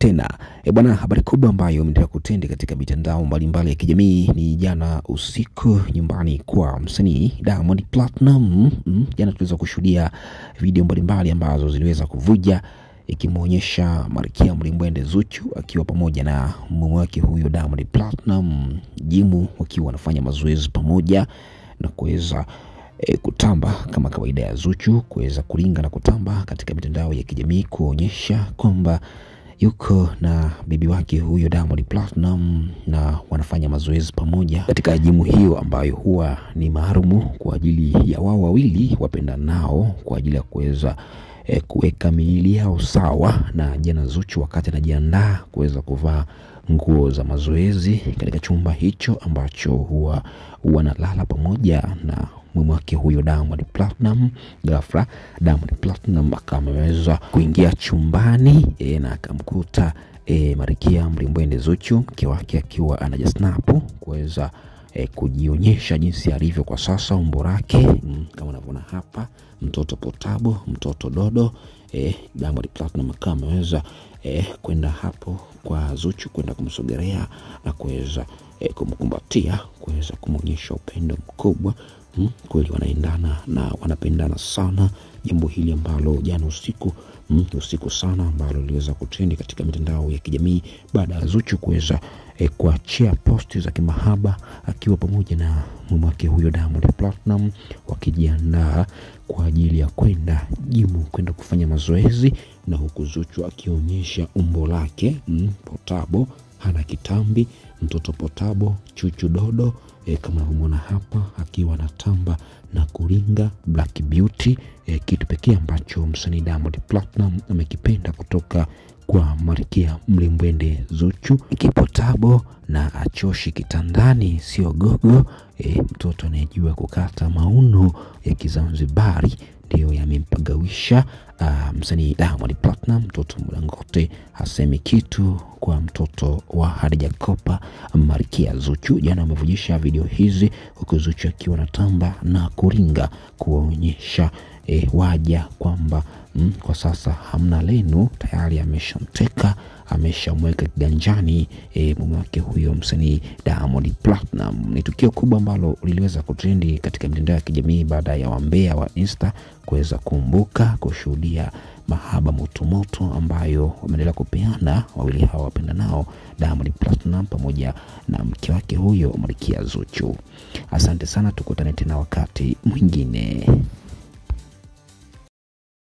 tena. Bwana, habari kubwa ambayo imeendelea kutendi katika mitandao mbalimbali ya kijamii ni jana usiku nyumbani kwa msanii Diamond Platnumz. Jana tuliweza kushuhudia video mbalimbali ambazo ziliweza kuvuja ikimuonyesha Malkia Mlimbwende Zuchu akiwa pamoja na mume wake huyo Diamond Platnumz jimu, wakiwa wanafanya mazoezi pamoja na kuweza kutamba kama kawaida ya Zuchu, kuweza kuringa na kutamba katika mitandao ya kijamii kuonyesha kwamba yuko na bibi wake huyo Diamond Platnumz na wanafanya mazoezi pamoja katika jimu hiyo ambayo huwa ni maalumu kwa ajili ya wao wawili wapendanao, kwa ajili ya kuweza kuweka miili yao sawa. Na jana Zuchu wakati anajiandaa kuweza kuvaa nguo za mazoezi katika chumba hicho ambacho huwa wanalala pamoja na mume wake huyo Diamond Platnumz, ghafla Diamond Platnumz akameweza kuingia chumbani na akamkuta Malkia Mlimbwende Zuchu, mke wake, akiwa anajisnap kuweza kujionyesha jinsi alivyo kwa sasa, umbo lake kama unavyoona hapa, mtoto potable, mtoto dodo. Diamond Platnumz ameweza kwenda hapo kwa Zuchu, kwenda kumsogelea na kuweza kumkumbatia, kuweza kumuonyesha upendo mkubwa. Kweli wanaendana na wanapendana sana. Jambo hili ambalo jana usiku sana ambalo liweza kutrend katika mitandao ya kijamii baada ya Zuchu kuweza kuachia posti za kimahaba akiwa pamoja na mume wake huyo Diamond Platnumz, wakijiandaa kwa ajili ya kwenda jimu, kwenda kufanya mazoezi, na huku Zuchu akionyesha umbo lake potable, hana kitambi, mtoto potable, chuchu dodo, kama unavyoona hapa, akiwa anatamba na kuringa Black Beauty, kitu pekee ambacho msanii Diamond Platnumz amekipenda kutoka kwa Malkia Mlimbwende Zuchu. Kipotable na achoshi kitandani, sio gogo. Mtoto anayejua kukata mauno ya Kizanzibari ndio yamempagawisha msanii Diamond Platnumz. Mtoto mlangote hasemi kitu kwa mtoto wa Hadija Kopa, Malkia Zuchu. Jana amevujisha video hizi huku Zuchu akiwa anatamba na kuringa kuonyesha waja kwamba kwa sasa hamna lenu, tayari ameshamteka, ameshamweka kiganjani mume wake huyo msanii Diamond Platnumz. Ni tukio kubwa ambalo liliweza kutrendi katika mitandao ya kijamii baada ya wambea wa Insta kuweza kumbuka kushuhudia mahaba moto ambayo wameendelea kupeana wawili hawa wapendanao, Diamond Platnumz pamoja na mke wake huyo Malkia Zuchu. Asante sana, tukutane tena wakati mwingine.